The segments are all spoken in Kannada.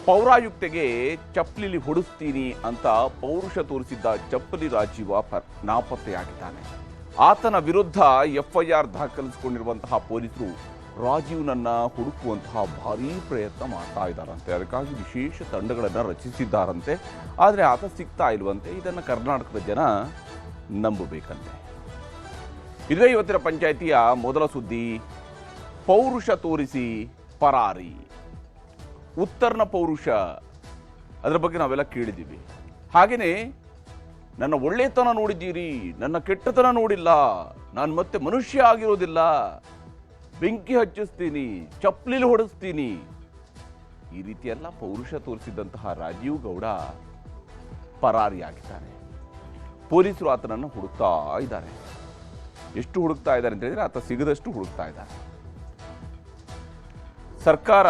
ಪೌರಾಯುಕ್ತೆಗೆ ಚಪ್ಪಲಿಲಿ ಹೊಡಿಸ್ತೀನಿ ಅಂತ ಪೌರುಷ ತೋರಿಸಿದ್ದ ಚಪ್ಪಲಿ ರಾಜೀವ ನಾಪತ್ತೆಯಾಗಿದ್ದಾನೆ. ಆತನ ವಿರುದ್ಧ ಎಫ್ಐಆರ್ ದಾಖಲಿಸಿಕೊಂಡಿರುವಂತಹ ಪೊಲೀಸರು ರಾಜೀವ್ನನ್ನ ಹುಡುಕುವಂತಹ ಭಾರೀ ಪ್ರಯತ್ನ ಮಾಡ್ತಾ ಇದ್ದಾರಂತೆ. ಅದಕ್ಕಾಗಿ ವಿಶೇಷ ತಂಡಗಳನ್ನು ರಚಿಸಿದ್ದಾರಂತೆ. ಆದರೆ ಆತ ಸಿಗ್ತಾ ಇಲ್ವಂತೆ. ಇದನ್ನು ಕರ್ನಾಟಕದ ಜನ ನಂಬಬೇಕಂತೆ. ಇದೇ ಇವತ್ತಿನ ಪಂಚಾಯಿತಿಯ ಮೊದಲ ಸುದ್ದಿ. ಪೌರುಷ ತೋರಿಸಿ ಪರಾರಿ. ಉತ್ತರನ ಪೌರುಷ, ಅದರ ಬಗ್ಗೆ ನಾವೆಲ್ಲ ಕೇಳಿದ್ದೀವಿ. ಹಾಗೆಯೇ ನನ್ನ ಒಳ್ಳೆತನ ನೋಡಿದ್ದೀರಿ, ನನ್ನ ಕೆಟ್ಟತನ ನೋಡಿಲ್ಲ, ನಾನು ಮತ್ತೆ ಮನುಷ್ಯ ಆಗಿರೋದಿಲ್ಲ, ಬೆಂಕಿ ಹಚ್ಚಿಸ್ತೀನಿ, ಚಪ್ಪಲಿಲಿ ಹೊಡೆಸ್ತೀನಿ, ಈ ರೀತಿಯೆಲ್ಲ ಪೌರುಷ ತೋರಿಸಿದಂತಹ ರಾಜೀವ್ ಗೌಡ ಪರಾರಿಯಾಗಿದ್ದಾನೆ. ಪೊಲೀಸರು ಆತನನ್ನು ಹುಡುಕ್ತಾ ಇದ್ದಾರೆ. ಎಷ್ಟು ಹುಡುಕ್ತಾ ಇದ್ದಾರೆ ಅಂತ ಹೇಳಿದ್ರೆ ಆತ ಸಿಗದಷ್ಟು ಹುಡುಕ್ತಾ ಇದ್ದಾರೆ. ಸರ್ಕಾರ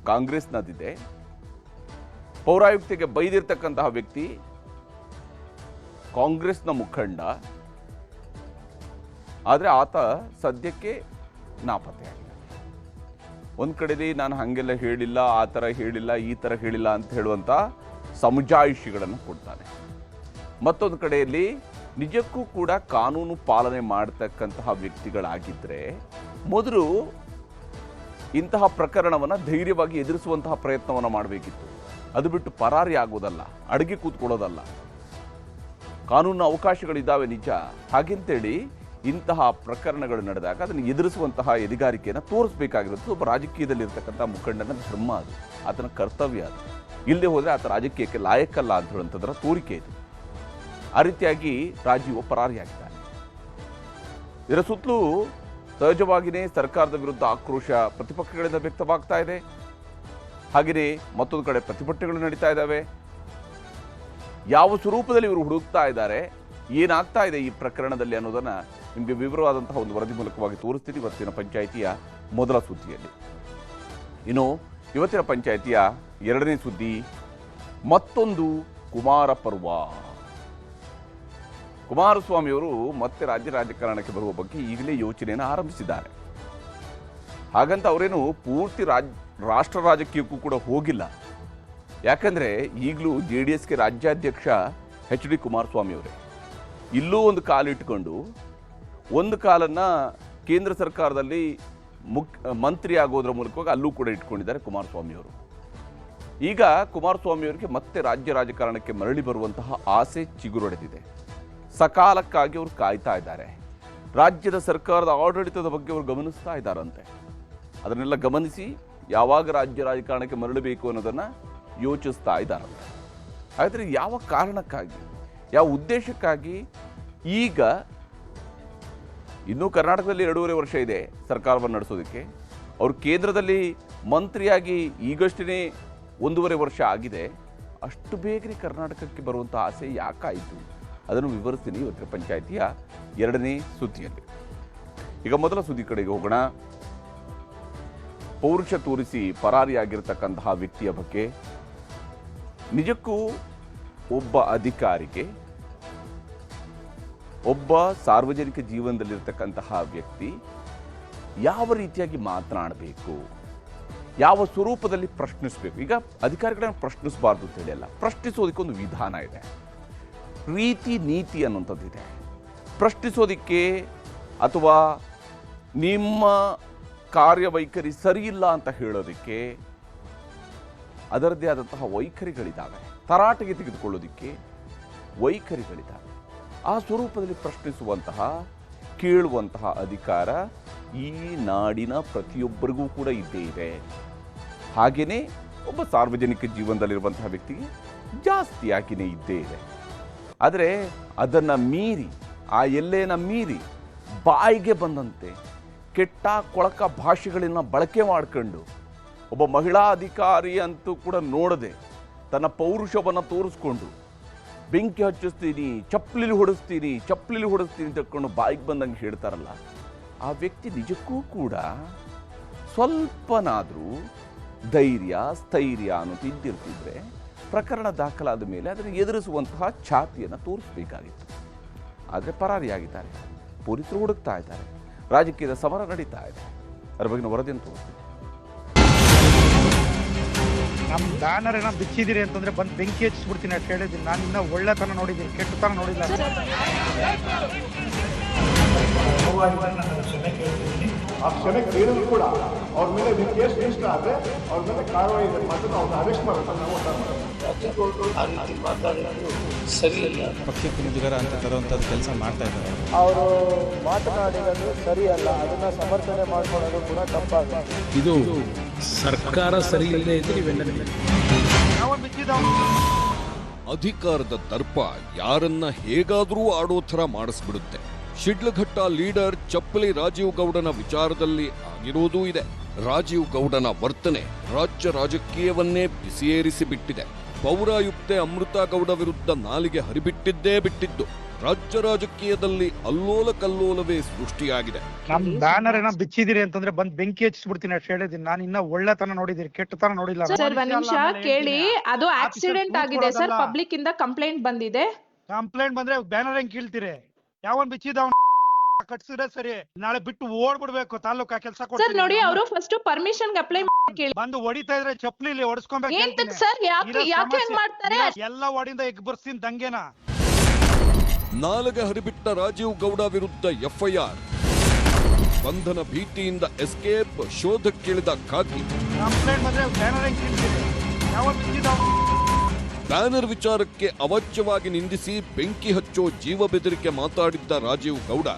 ಕಾಂಗ್ರೆಸ್ನದಿದೆ. ಪೌರಾಯುಕ್ತೆಗೆ ಬೈದಿರ್ತಕ್ಕಂತಹ ವ್ಯಕ್ತಿ ಕಾಂಗ್ರೆಸ್ನ ಮುಖಂಡ. ಆದರೆ ಆತ ಸದ್ಯಕ್ಕೆ ನಾಪತ್ತೆಯಾಗಿದೆ. ಒಂದು ಕಡೆಯಲ್ಲಿ ನಾನು ಹಾಗೆಲ್ಲ ಹೇಳಿಲ್ಲ, ಆ ಥರ ಹೇಳಿಲ್ಲ, ಈ ಥರ ಹೇಳಿಲ್ಲ ಅಂತ ಹೇಳುವಂಥ ಸಮಜಾಯಿಷಿಗಳನ್ನು ಕೊಡ್ತಾನೆ. ಮತ್ತೊಂದು ಕಡೆಯಲ್ಲಿ ನಿಜಕ್ಕೂ ಕೂಡ ಕಾನೂನು ಪಾಲನೆ ಮಾಡತಕ್ಕಂತಹ ವ್ಯಕ್ತಿಗಳಾಗಿದ್ದರೆ ಮೊದಲು ಇಂತಹ ಪ್ರಕರಣವನ್ನು ಧೈರ್ಯವಾಗಿ ಎದುರಿಸುವಂತಹ ಪ್ರಯತ್ನವನ್ನು ಮಾಡಬೇಕಿತ್ತು. ಅದು ಬಿಟ್ಟು ಪರಾರಿ ಆಗೋದಲ್ಲ, ಅಡುಗೆ ಕೂತ್ಕೊಳ್ಳೋದಲ್ಲ. ಕಾನೂನು ಅವಕಾಶಗಳಿದ್ದಾವೆ ನಿಜ, ಹಾಗೆಂತೇಳಿ ಇಂತಹ ಪ್ರಕರಣಗಳು ನಡೆದಾಗ ಅದನ್ನು ಎದುರಿಸುವಂತಹ ಎದಿಗಾರಿಕೆಯನ್ನು ತೋರಿಸಬೇಕಾಗಿರುತ್ತೆ ಒಬ್ಬ ರಾಜಕೀಯದಲ್ಲಿರ್ತಕ್ಕಂಥ ಮುಖಂಡನ ಧರ್ಮ. ಅದು ಆತನ ಕರ್ತವ್ಯ. ಅದು ಇಲ್ಲದೆ ಹೋದರೆ ಆತ ರಾಜಕೀಯಕ್ಕೆ ಲಾಯಕ್ಕಲ್ಲ ಅಂತ ಹೇಳುವಂಥದ್ದರ ತೋರಿಕೆ ಇದು. ಆ ರೀತಿಯಾಗಿ ರಾಜೀವ್ ಪರಾರಿಯಾಗಿದ್ದಾನೆ. ಇದರ ಸುತ್ತಲೂ ಸಹಜವಾಗಿಯೇ ಸರ್ಕಾರದ ವಿರುದ್ಧ ಆಕ್ರೋಶ ಪ್ರತಿಪಕ್ಷಗಳಿಂದ ವ್ಯಕ್ತವಾಗ್ತಾ ಇದೆ. ಹಾಗೆಯೇ ಮತ್ತೊಂದು ಕಡೆ ಪ್ರತಿಭಟನೆಗಳು ನಡೀತಾ ಇದ್ದಾವೆ. ಯಾವ ಸ್ವರೂಪದಲ್ಲಿ ಇವರು ಹುಡುಕ್ತಾ ಇದ್ದಾರೆ, ಏನಾಗ್ತಾ ಇದೆ ಈ ಪ್ರಕರಣದಲ್ಲಿ ಅನ್ನೋದನ್ನು ನಿಮಗೆ ವಿವರವಾದಂತಹ ಒಂದು ವರದಿ ಮೂಲಕವಾಗಿ ತೋರಿಸ್ತೀನಿ ಇವತ್ತಿನ ಪಂಚಾಯಿತಿಯ ಮೊದಲ ಸುದ್ದಿಯಲ್ಲಿ. ಇನ್ನು ಇವತ್ತಿನ ಪಂಚಾಯಿತಿಯ ಎರಡನೇ ಸುದ್ದಿ, ಮತ್ತೊಂದು ಕುಮಾರ ಪರ್ವ. ಕುಮಾರಸ್ವಾಮಿಯವರು ಮತ್ತೆ ರಾಜ್ಯ ರಾಜಕಾರಣಕ್ಕೆ ಬರುವ ಬಗ್ಗೆ ಈಗಲೇ ಯೋಚನೆಯನ್ನು ಆರಂಭಿಸಿದ್ದಾರೆ. ಹಾಗಂತ ಅವರೇನು ಪೂರ್ತಿ ರಾಷ್ಟ್ರ ರಾಜಕೀಯಕ್ಕೂ ಕೂಡ ಹೋಗಿಲ್ಲ. ಯಾಕಂದರೆ ಈಗಲೂ JDSಗೆ ರಾಜ್ಯಾಧ್ಯಕ್ಷ HD ಕುಮಾರಸ್ವಾಮಿ ಅವರೇ. ಇಲ್ಲೂ ಒಂದು ಕಾಲಿಟ್ಟುಕೊಂಡು ಒಂದು ಕಾಲನ್ನು ಕೇಂದ್ರ ಸರ್ಕಾರದಲ್ಲಿ ಮಂತ್ರಿ ಆಗೋದ್ರ ಮೂಲಕವಾಗಿ ಅಲ್ಲೂ ಕೂಡ ಇಟ್ಕೊಂಡಿದ್ದಾರೆ ಕುಮಾರಸ್ವಾಮಿಯವರು. ಈಗ ಕುಮಾರಸ್ವಾಮಿಯವರಿಗೆ ಮತ್ತೆ ರಾಜ್ಯ ರಾಜಕಾರಣಕ್ಕೆ ಮರಳಿ ಬರುವಂತಹ ಆಸೆ ಚಿಗುರೊಡೆದಿದೆ. ಸಕಾಲಕ್ಕಾಗಿ ಅವರು ಕಾಯ್ತಾ ಇದ್ದಾರೆ. ರಾಜ್ಯದ ಸರ್ಕಾರದ ಆಡಳಿತದ ಬಗ್ಗೆ ಅವರು ಗಮನಿಸ್ತಾ ಇದ್ದಾರಂತೆ. ಅದನ್ನೆಲ್ಲ ಗಮನಿಸಿ ಯಾವಾಗ ರಾಜ್ಯ ರಾಜಕಾರಣಕ್ಕೆ ಮರಳಬೇಕು ಅನ್ನೋದನ್ನು ಯೋಚಿಸ್ತಾ ಇದ್ದಾರಂತೆ. ಹಾಗಾದರೆ ಯಾವ ಕಾರಣಕ್ಕಾಗಿ, ಯಾವ ಉದ್ದೇಶಕ್ಕಾಗಿ ಈಗ ಇನ್ನೂ ಕರ್ನಾಟಕದಲ್ಲಿ 2.5 ವರ್ಷ ಇದೆ ಸರ್ಕಾರವನ್ನು ನಡೆಸೋದಕ್ಕೆ. ಅವರು ಕೇಂದ್ರದಲ್ಲಿ ಮಂತ್ರಿಯಾಗಿ ಈಗಷ್ಟೇ 1.5 ವರ್ಷ ಆಗಿದೆ. ಅಷ್ಟು ಬೇಗನೆ ಕರ್ನಾಟಕಕ್ಕೆ ಬರುವಂಥ ಆಸೆ ಯಾಕಾಯಿತು ಅದನ್ನು ವಿವರಿಸ್ತೀನಿ ಇವತ್ತಿನ ಪಂಚಾಯಿತಿಯ ಎರಡನೇ ಸುದ್ದಿಯಲ್ಲಿ. ಈಗ ಮೊದಲ ಸುದ್ದಿ ಕಡೆಗೆ ಹೋಗೋಣ. ಪೌರುಷ ತೋರಿಸಿ ಪರಾರಿಯಾಗಿರ್ತಕ್ಕಂತಹ ವ್ಯಕ್ತಿಯ ಬಗ್ಗೆ. ನಿಜಕ್ಕೂ ಒಬ್ಬ ಅಧಿಕಾರಿಗೆ, ಒಬ್ಬ ಸಾರ್ವಜನಿಕ ಜೀವನದಲ್ಲಿರ್ತಕ್ಕಂತಹ ವ್ಯಕ್ತಿ ಯಾವ ರೀತಿಯಾಗಿ ಮಾತನಾಡಬೇಕು, ಯಾವ ಸ್ವರೂಪದಲ್ಲಿ ಪ್ರಶ್ನಿಸಬೇಕು. ಈಗ ಅಧಿಕಾರಿಗಳನ್ನು ಪ್ರಶ್ನಿಸಬಾರ್ದು ಅಂತ ಹೇಳಿ ಅಲ್ಲ, ಪ್ರಶ್ನಿಸೋದಕ್ಕೊಂದು ವಿಧಾನ ಇದೆ, ರೀತಿ ನೀತಿ ಅನ್ನುವಂಥದ್ದಿದೆ. ಪ್ರಶ್ನಿಸೋದಕ್ಕೆ ಅಥವಾ ನಿಮ್ಮ ಕಾರ್ಯವೈಖರಿ ಸರಿಯಿಲ್ಲ ಅಂತ ಹೇಳೋದಕ್ಕೆ ಅದರದ್ದೇ ಆದಂತಹ ವೈಖರಿಗಳಿದ್ದಾವೆ. ತರಾಟೆಗೆ ತೆಗೆದುಕೊಳ್ಳೋದಕ್ಕೆ ವೈಖರಿಗಳಿದ್ದಾವೆ. ಆ ಸ್ವರೂಪದಲ್ಲಿ ಪ್ರಶ್ನಿಸುವಂತಹ, ಕೇಳುವಂತಹ ಅಧಿಕಾರ ಈ ನಾಡಿನ ಪ್ರತಿಯೊಬ್ಬರಿಗೂ ಕೂಡ ಇದ್ದೇ ಇದೆ. ಹಾಗೆಯೇ ಒಬ್ಬ ಸಾರ್ವಜನಿಕ ಜೀವನದಲ್ಲಿರುವಂತಹ ವ್ಯಕ್ತಿಗೆ ಜಾಸ್ತಿಯಾಗಿಯೇ ಇದ್ದೇ ಇದೆ. ಆದರೆ ಅದನ್ನು ಮೀರಿ, ಆ ಎಲ್ಲೇನ ಮೀರಿ ಬಾಯಿಗೆ ಬಂದಂತೆ ಕೆಟ್ಟ ಕೊಳಕ ಭಾಷೆಗಳನ್ನು ಬಳಕೆ ಮಾಡಿಕೊಂಡು ಒಬ್ಬ ಮಹಿಳಾ ಅಧಿಕಾರಿ ಅಂತೂ ಕೂಡ ನೋಡದೆ ತನ್ನ ಪೌರುಷವನ್ನು ತೋರಿಸ್ಕೊಂಡು ಬೆಂಕಿ ಹಚ್ಚಿಸ್ತೀನಿ, ಚಪ್ಪಲಿಲಿ ಹೊಡೆಸ್ತೀನಿ ತಕ್ಕೊಂಡು ಬಾಯಿಗೆ ಬಂದಂಗೆ ಹೇಳ್ತಾರಲ್ಲ, ಆ ವ್ಯಕ್ತಿ ನಿಜಕ್ಕೂ ಕೂಡ ಸ್ವಲ್ಪನಾದರೂ ಧೈರ್ಯ ಸ್ಥೈರ್ಯ ಅನ್ನೋದು ಇದ್ದಿರ್ತಿದ್ರೆ ಪ್ರಕರಣ ದಾಖಲಾದ ಮೇಲೆ ಅದನ್ನು ಎದುರಿಸುವಂತಹ ಛಾತಿಯನ್ನು ತೋರಿಸಬೇಕಾಗಿತ್ತು. ಆದರೆ ಪರಾರಿಯಾಗಿದ್ದಾರೆ. ಪೊಲೀಸರು ಹುಡುಕ್ತಾ ಇದ್ದಾರೆ. ರಾಜಕೀಯದ ಸಮರ ನಡೀತಾ ಇದೆ. ಅದರ ಬಗ್ಗೆ ವರದಿಯನ್ನು ತೋರಿಸ್ತೀವಿ. ನಮ್ಮ ಬ್ಯಾನರ್ ಏನೋ ಬಿಚ್ಚಿದಿರಿ ಅಂತಂದ್ರೆ ಬಂದು ಬೆಂಕಿ ಹಚ್ಚಿಬಿಡ್ತೀನಿ ಅಂತ ಹೇಳಿದ್ದೀನಿ. ನಾನು ಇನ್ನೂ ಒಳ್ಳೆತನ ನೋಡಿದ್ದೀನಿ, ಕೆಟ್ಟತನ ನೋಡಿಲ್ಲ. ಆ ಕ್ಷಣೆ ಕೇಳಿದ್ರು ಕೂಡ ಅವ್ರ ಮೇಲೆ ಕೇಸ್ ರಿಜಿಸ್ಟರ್ ಆದರೆ ಅವ್ರ ಮೇಲೆ ಕಾರ್ಯವಾಹಿ ಮಾಡಿ ಅವ್ರನ್ನ ಅರೆಸ್ಟ್ ಮಾಡೋದು ನಾವು ಮಾತಾಡೋದು ಸರಿ ಇಲ್ಲ. ಪಕ್ಷಕ್ಕೆ ಮುಜುಗರ ಅಂತ ತರುವಂಥದ್ದು ಕೆಲಸ ಮಾಡ್ತಾ ಇದ್ದಾರೆ. ಅವರು ಮಾತನಾಡಿರೋದು ಸರಿಯಲ್ಲ, ಅದನ್ನ ಸಮರ್ಥನೆ ಮಾಡ್ಕೊಳ್ಳೋದು ಕೂಡ ತಪ್ಪಾಗುತ್ತೆ. ಇದು ಸರ್ಕಾರ ಸರಿ ಇಲ್ಲದೆ ಇದ್ರೆ ಇವೆಲ್ಲ ಅಧಿಕಾರದ ದರ್ಪ ಯಾರನ್ನ ಹೇಗಾದ್ರೂ ಆಡೋ ಥರ ಮಾಡಿಸ್ಬಿಡುತ್ತೆ. ಶಿಡ್ಲಘಟ್ಟ ಲೀಡರ್ ಚಪ್ಪಲಿ ರಾಜೀವ್ ಗೌಡನ ವಿಚಾರದಲ್ಲಿ ಆಗಿರೋದೂ ಇದೆ. ರಾಜೀವ್ ಗೌಡನ ವರ್ತನೆ ರಾಜ್ಯ ರಾಜಕೀಯವನ್ನೇ ಬಿಸಿಯೇರಿಸಿ ಬಿಟ್ಟಿದೆ. ಪೌರಾಯುಕ್ತೆ ಅಮೃತಾ ಗೌಡ ವಿರುದ್ಧ ನಾಲಿಗೆ ಹರಿಬಿಟ್ಟಿದ್ದೇ ಬಿಟ್ಟಿದ್ದು ರಾಜ್ಯ ರಾಜಕೀಯದಲ್ಲಿ ಅಲ್ಲೋಲ ಕಲ್ಲೋಲವೇ ಸೃಷ್ಟಿಯಾಗಿದೆ. ನಮ್ಮ ಬ್ಯಾನರ್ ಏನೋ ಬಿಚ್ಚಿದಿರಿ ಅಂತಂದ್ರೆ ಬಂದು ಬೆಂಕಿ ಹಚ್ಚಿಬಿಡ್ತೀನಿ ಅಂತ ಹೇಳಿದ್ದೀನಿ. ನಾನು ಇನ್ನೂ ಒಳ್ಳೆತನ ನೋಡಿದ್ದೀನಿ, ಕೆಟ್ಟತನ ನೋಡಿಲ್ಲ. ಸರ್ ಒಂದ್ ನಿಮಿಷ ಕೇಳಿ, ಅದು ಆಕ್ಸಿಡೆಂಟ್ ಆಗಿದೆ ಸರ್, ಪಬ್ಲಿಕ್ ಇಂದ ಕಂಪ್ಲೇಂಟ್ ಬಂದಿದೆ. ಕಂಪ್ಲೇಂಟ್ ಬಂದ್ರೆ ಬ್ಯಾನರ್ ಹೆಂಗ್ ಕೀಳ್ತೀರಿ? ಯಾವನ್ ಬಿಚ್ಚಿದ ಕಟ್ಸಿದ್ರೆ ಸರಿ, ನಾಳೆ ಬಿಟ್ಟು ಓಡ್ಬಿಡ್ಬೇಕು ತಾಲೂಕಾ ಕೆಲಸ ಸರ್ ನೋಡಿ, ಅವರು ಫಸ್ಟ್ ಪರ್ಮಿಷನ್ ಅಪ್ಲೈ ಕೇಳಿ ಬಂದು ಹೊಡಿತಾ ಇದ್ರೆ ಚಪ್ಪಲಿ ಹೊಡ್ಸ್ಕೊಬೇಕು ಸರ್. ಯಾಕೆ ಹಂಗ್ ಮಾಡ್ತಾರೆ? ಎಲ್ಲ ಒಡಿಂದ ಎಗ್ ಬರ್ಸ್ತೀನಿ ದಂಗೆನ. ನಾಲಗೆ ಹರಿಬಿಟ್ಟ ರಾಜೀವ್ ಗೌಡ ವಿರುದ್ಧ ಎಫ್ಐಆರ್, ಬಂಧನ ಭೀತಿಯಿಂದ ಎಸ್ಕೇಪ್, ಶೋಧಕ್ಕಿಳಿದ ಖಾಕಿ. ಕಂಪ್ಲೇಂಟ್ ಬಂದ್ರೆ ಬ್ಯಾನರ್ ಹೆಂಗ್ ಕೀಳ್ತೀರಿ? ಯಾವನ್ ಬಿಚ್ಚಿದ ಬ್ಯಾನರ್ ವಿಚಾರಕ್ಕೆ ಅವಾಚ್ಯವಾಗಿ ನಿಂದಿಸಿ ಬೆಂಕಿ ಹಚ್ಚೋ ಜೀವ ಬೆದರಿಕೆ ಮಾತಾಡಿದ್ದ ರಾಜೀವ್ ಗೌಡ,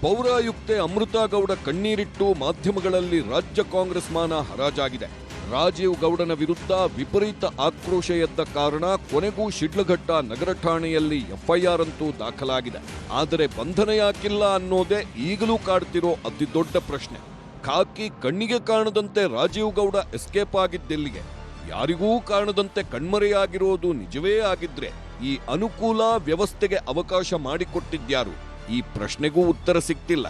ಪೌರಾಯುಕ್ತೆ ಅಮೃತಾ ಗೌಡ ಕಣ್ಣೀರಿಟ್ಟು ಮಾಧ್ಯಮಗಳಲ್ಲಿ ರಾಜ್ಯ ಕಾಂಗ್ರೆಸ್ ಮಾನ ಹರಾಜಾಗಿದೆ. ರಾಜೀವ್ ಗೌಡನ ವಿರುದ್ಧ ವಿಪರೀತ ಆಕ್ರೋಶ ಎದ್ದ ಕಾರಣ ಕೊನೆಗೂ ಶಿಡ್ಲಘಟ್ಟ ನಗರ ಠಾಣೆಯಲ್ಲಿ ಎಫ್ಐಆರ್ ಅಂತೂ ದಾಖಲಾಗಿದೆ. ಆದರೆ ಬಂಧನ ಯಾಕಿಲ್ಲ ಅನ್ನೋದೇ ಈಗಲೂ ಕಾಡ್ತಿರೋ ಅತಿ ದೊಡ್ಡ ಪ್ರಶ್ನೆ. ಖಾಕಿ ಕಣ್ಣಿಗೆ ಕಾಣದಂತೆ ರಾಜೀವ್ ಗೌಡ ಎಸ್ಕೇಪ್ ಆಗಿದ್ದೆಲ್ಲಿಗೆ? ಯಾರಿಗೂ ಕಾಣದಂತೆ ಕಣ್ಮರೆಯಾಗಿರೋದು ನಿಜವೇ ಆಗಿದ್ರೆ ಈ ಅನುಕೂಲ ವ್ಯವಸ್ಥೆಗೆ ಅವಕಾಶ ಮಾಡಿಕೊಟ್ಟಿದ್ಯಾರು? ಈ ಪ್ರಶ್ನೆಗೂ ಉತ್ತರ ಸಿಕ್ತಿಲ್ಲ.